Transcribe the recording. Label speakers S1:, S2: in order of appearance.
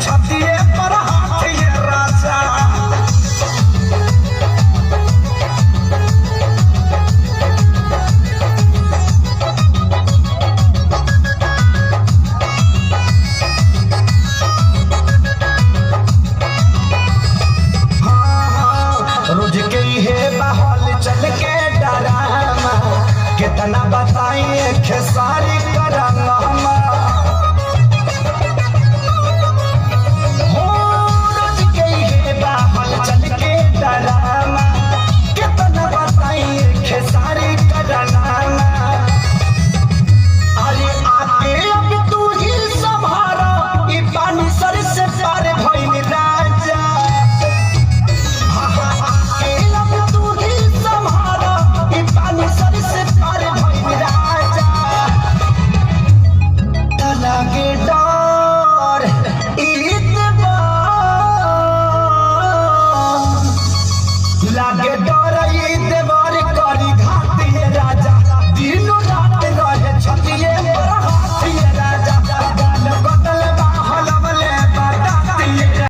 S1: छतिए पर हाथ ये राजा रोज के है बहल चल के डरामा कितना बताइए खेसारी करंगमा हो रोज के है बहल चल के डरामा कितना बताइए खेसारी करंगमा अरे आके अब तू ही संभारा ई पानी सर से पार भइल राजा लागे डर